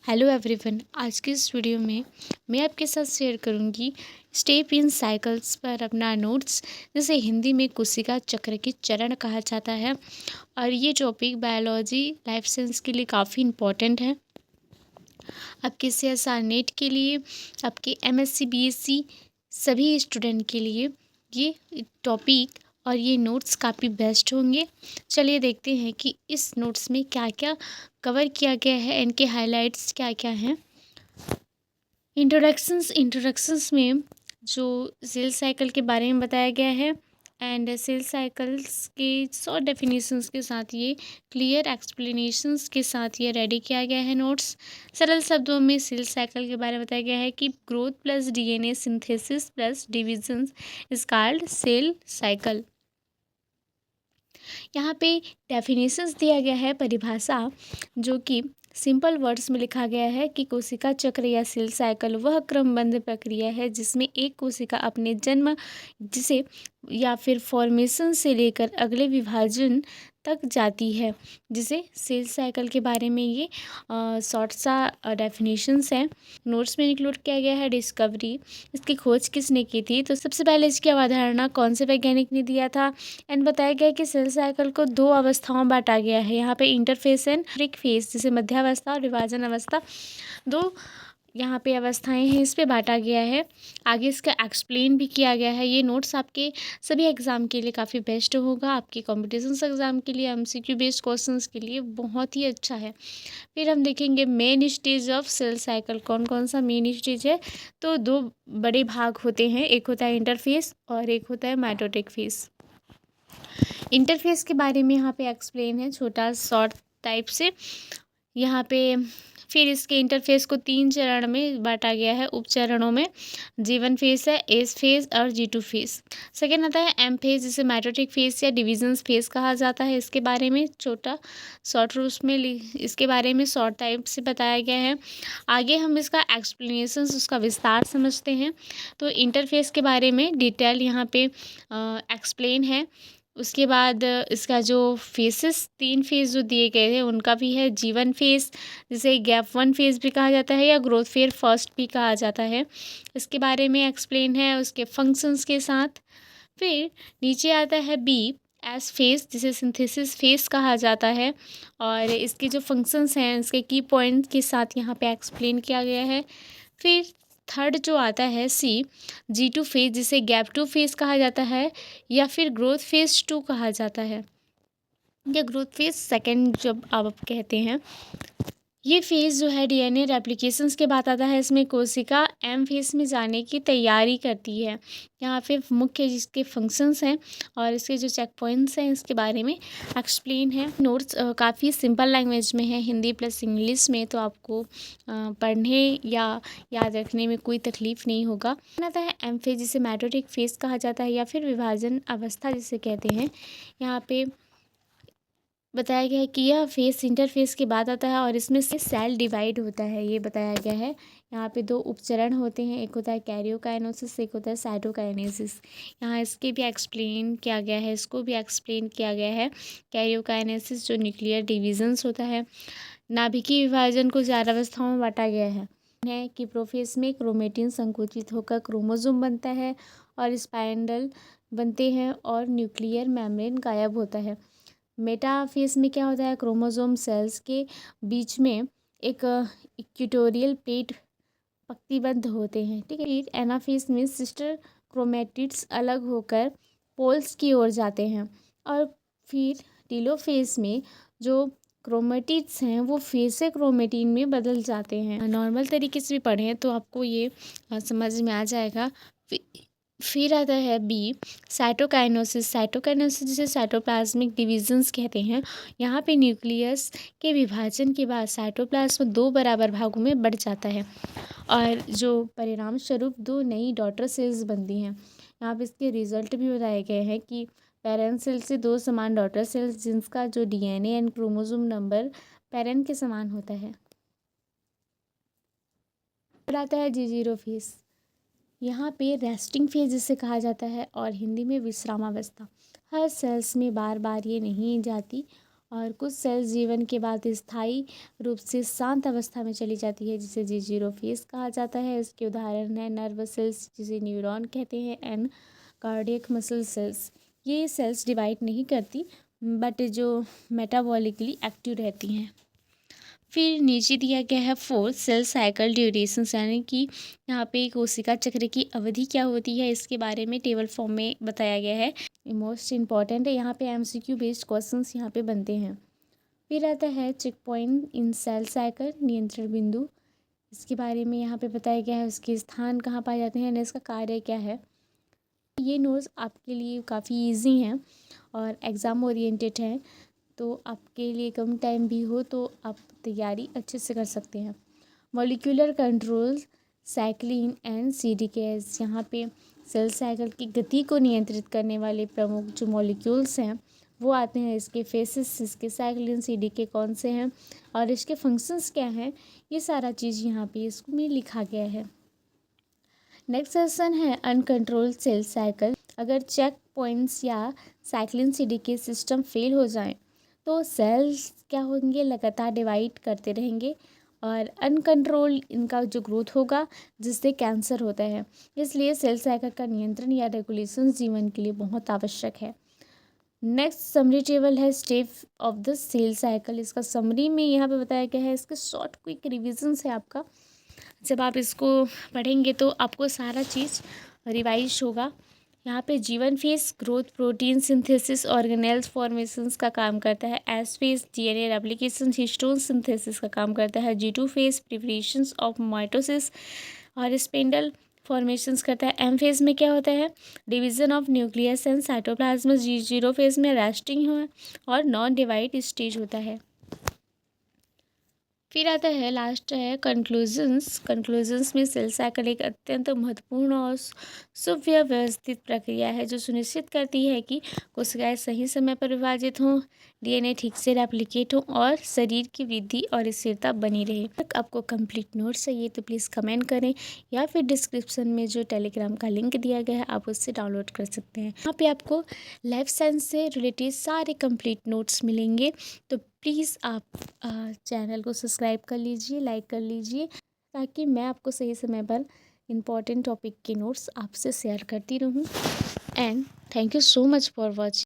Hello everyone. आज की इस वीडियो में मैं आपके साथ शेयर करूंगी स्टेप इन साइकिल्स पर अपना नोट्स, जिसे हिंदी में कोशिका चक्र के चरण कहा जाता है। और ये टॉपिक बायोलॉजी लाइफ साइंस के लिए काफ़ी इम्पोर्टेंट है। आपके CSR नेट के लिए, आपके MSc BSc सभी स्टूडेंट के लिए ये टॉपिक और ये नोट्स काफ़ी बेस्ट होंगे। चलिए देखते हैं कि इस नोट्स में क्या क्या कवर किया गया है, इनके हाइलाइट्स क्या क्या हैं। इंट्रोडक्शंस में जो सेल साइकिल के बारे में बताया गया है एंड सेल साइकिल्स के शॉर्ट डेफिनेशंस के साथ, ये क्लियर एक्सप्लेनेशंस के साथ ये रेडी किया गया है नोट्स। सरल शब्दों में सेल साइकिल के बारे में बताया गया है कि growth plus DNA synthesis plus division is called cell cycle. यहाँ पे डेफिनेशंस दिया गया है, परिभाषा, जो कि सिंपल वर्ड्स में लिखा गया है कि कोशिका चक्र या सेल साइकिल वह क्रमबद्ध प्रक्रिया है जिसमें एक कोशिका अपने जन्म जिसे या फिर फॉर्मेशन से लेकर अगले विभाजन तक जाती है, जिसे सेल साइकिल के बारे में ये शॉर्ट सा डेफिनेशंस हैं। नोट्स में इंक्लूड किया गया है डिस्कवरी, इसकी खोज किसने की थी, तो सबसे पहले इसकी अवधारणा कौन से वैज्ञानिक ने दिया था। एंड बताया गया कि सेल साइकिल को दो अवस्थाओं में बांटा गया है। यहाँ पे इंटरफेस एंड ब्रेक फेस, जिसे मध्यावस्था और विभाजन अवस्था, दो यहाँ पे अवस्थाएं हैं, इस पे बांटा गया है। आगे इसका एक्सप्लेन भी किया गया है। ये नोट्स आपके सभी एग्ज़ाम के लिए काफ़ी बेस्ट होगा। आपके कॉम्पिटिशन्स एग्ज़ाम के लिए, MCQ बेस्ड क्वेश्चंस के लिए बहुत ही अच्छा है। फिर हम देखेंगे main stage of cell cycle, कौन कौन सा मेन स्टेज है। तो दो बड़े भाग होते हैं, एक होता है इंटरफेस और एक होता है माइटोटिक फेस। इंटरफेस के बारे में यहाँ पे एक्सप्लेन है, छोटा शॉर्ट टाइप से। यहाँ पे फिर इसके इंटरफेस को 3 चरण में बांटा गया है, उपचरणों में। G1 फेस है, S फेज और G2 फेज। सेकेंड आता है M फेज, जिसे माइटोटिक फेज या डिविजन्स फेज कहा जाता है। इसके बारे में छोटा शॉर्ट रूल्स में इसके बारे में शॉर्ट टाइप से बताया गया है। आगे हम इसका एक्सप्लेनेशन, उसका विस्तार समझते हैं। तो इंटरफेस के बारे में डिटेल यहाँ पे एक्सप्लेन है। उसके बाद इसका जो फेसेस, 3 फेज जो दिए गए हैं उनका भी है। G1 फेज, जिसे गैप 1 फेज भी कहा जाता है या ग्रोथ फेज फर्स्ट भी कहा जाता है, इसके बारे में एक्सप्लेन है उसके फंक्शंस के साथ। फिर नीचे आता है B एस फेज, जिसे सिंथेसिस फेज कहा जाता है, और इसके जो फंक्शंस हैं इसके की पॉइंट के साथ यहाँ पे एक्सप्लेन किया गया है। फिर थर्ड जो आता है G2 फेज, जिसे गैप 2 फेज कहा जाता है या फिर ग्रोथ फेज 2 कहा जाता है, या ग्रोथ फेज सेकेंड जब आप कहते हैं। ये फेज़ जो है DNA रेप्लिकेशंस के बाद आता है। इसमें कोशिका M फेज में जाने की तैयारी करती है। यहाँ पे मुख्य जिसके फंक्शंस हैं और इसके जो चेक पॉइंट्स हैं, इसके बारे में एक्सप्लेन है। नोट्स काफ़ी सिंपल लैंग्वेज में है, हिंदी प्लस इंग्लिश में, तो आपको पढ़ने या याद रखने में कोई तकलीफ़ नहीं होगा। आता है M फेज, जिसे माइटोटिक फेज कहा जाता है या फिर विभाजन अवस्था जिसे कहते हैं। यहाँ पे बताया गया है कि यह फेस इंटरफेस के बाद आता है और इसमें से सेल डिवाइड होता है, ये बताया गया है। यहाँ पे 2 उपचरण होते हैं, एक होता है कैरियोकाइनेसिस, एक होता है साइटोकाइनेसिस। यहाँ इसके भी एक्सप्लेन किया गया है, इसको भी एक्सप्लेन किया गया है। कैरियोकाइनेसिस जो न्यूक्लियर डिविजन्स होता है। नाभिकीय विभाजन को 4 अवस्थाओं में बांटा गया है कि प्रोफेस में क्रोमेटिन संकुचित होकर क्रोमोसोम बनता है और स्पाइंडल बनते हैं और न्यूक्लियर मेम्ब्रेन गायब होता है। मेटाफेज में क्या होता है, क्रोमोसोम सेल्स के बीच में एक इक्वेटोरियल प्लेट पंक्तिबद्ध होते हैं, ठीक है। फिर एनाफेज में सिस्टर क्रोमेटिड्स अलग होकर पोल्स की ओर जाते हैं। और फिर टीलोफेज में जो क्रोमेटिड्स हैं वो फिर से क्रोमेटिन में बदल जाते हैं। नॉर्मल तरीके से भी पढ़ें तो आपको ये समझ में आ जाएगा। फिर आता है B साइटोकाइनेसिस। साइटोकाइनेसिस जिसे साइटोप्लाज्मिक डिविजन्स कहते हैं। यहाँ पे न्यूक्लियस के विभाजन के बाद साइटोप्लाज्म 2 बराबर भागों में बढ़ जाता है और जो परिणाम स्वरूप 2 नई डॉटर सेल्स बनती हैं। यहाँ पे इसके रिजल्ट भी बताए गए हैं कि पेरेंट सेल से 2 समान डॉटर सेल्स, जिनका जो DNA and chromosome number parent के समान होता है। फिर आता है G0 फेज। यहाँ पे रेस्टिंग फेज जिसे कहा जाता है और हिंदी में विश्रामावस्था। हर सेल्स में बार बार ये नहीं जाती और कुछ सेल्स जीवन के बाद स्थायी रूप से शांत अवस्था में चली जाती है, जिसे जी0 फेज कहा जाता है। इसके उदाहरण है नर्व सेल्स, जिसे न्यूरॉन कहते हैं, एंड कार्डियक मसल सेल्स। ये सेल्स डिवाइड नहीं करती बट जो मेटाबॉलिकली एक्टिव रहती हैं। फिर नीचे दिया गया है 4 सेल साइकिल ड्यूरेशन, यानी कि यहाँ पे कोशिका चक्र की अवधि क्या होती है, इसके बारे में टेबल फॉर्म में बताया गया है। मोस्ट इम्पॉर्टेंट है, यहाँ पे एमसीक्यू बेस्ड क्वेश्चंस यहाँ पे बनते हैं। फिर आता है check point in cell cycle, नियंत्रण बिंदु। इसके बारे में यहाँ पे बताया गया है, उसके स्थान कहाँ पाए जाते हैं, इसका कार्य क्या है। ये नोट्स आपके लिए काफ़ी इजी हैं और एग्ज़ाम ओरिएंटेड हैं, तो आपके लिए कम टाइम भी हो तो आप तैयारी अच्छे से कर सकते हैं। मॉलिक्यूलर कंट्रोल साइक्लिन एंड सीडीकेएस, यहाँ पे सेल साइकिल की गति को नियंत्रित करने वाले प्रमुख जो मॉलिक्यूल्स हैं वो आते हैं। इसके फेसेस, इसके साइक्लिन, सीडीके कौन से हैं और इसके फंक्शंस क्या हैं, ये सारा चीज़ यहाँ पे इसमें लिखा गया है। नेक्स्ट सेशन है अनकंट्रोल्ड सेल साइकिल। अगर चेक पॉइंट्स या साइक्लिन सीडीके सिस्टम फेल हो जाएं तो सेल्स क्या होंगे, लगातार डिवाइड करते रहेंगे और अनकंट्रोल इनका जो ग्रोथ होगा, जिससे कैंसर होता है। इसलिए सेल साइकिल का नियंत्रण या रेगुलेशन जीवन के लिए बहुत आवश्यक है। नेक्स्ट समरी टेबल है step of the cell cycle. इसका समरी में यहाँ पे बताया गया है, इसके शॉर्ट क्विक रिविजन्स है आपका। जब आप इसको पढ़ेंगे तो आपको सारा चीज़ रिवाइज होगा। यहाँ पे G one phase growth, protein synthesis, organelles formations का काम करता है। S phase DNA replication, histone synthesis का काम करता है। G two phase preparations of mitosis और स्पिंडल फॉर्मेशंस करता है। एम फेज में क्या होता है, division of nucleus and cytoplasm. G zero phase में रेस्टिंग हो और नॉन डिवाइड स्टेज होता है। फिर आता है लास्ट है कंक्लूजन्स में सेल साइकिल एक अत्यंत महत्वपूर्ण और सुव्यवस्थित प्रक्रिया है जो सुनिश्चित करती है कि कोशिकाएं सही समय पर विभाजित हों, डीएनए ठीक से रेप्लिकेट हो और शरीर की वृद्धि और स्थिरता बनी रहे। आपको कंप्लीट नोट्स चाहिए तो प्लीज़ कमेंट करें या फिर डिस्क्रिप्शन में जो टेलीग्राम का लिंक दिया गया है आप उससे डाउनलोड कर सकते हैं। यहाँ पे आपको लाइफ साइंस से रिलेटेड सारे कंप्लीट नोट्स मिलेंगे, तो प्लीज़ आप चैनल को सब्सक्राइब कर लीजिए, लाइक कर लीजिए, ताकि मैं आपको सही समय पर इम्पॉर्टेंट टॉपिक के नोट्स आपसे शेयर करती रहूं। And thank you so much for watching.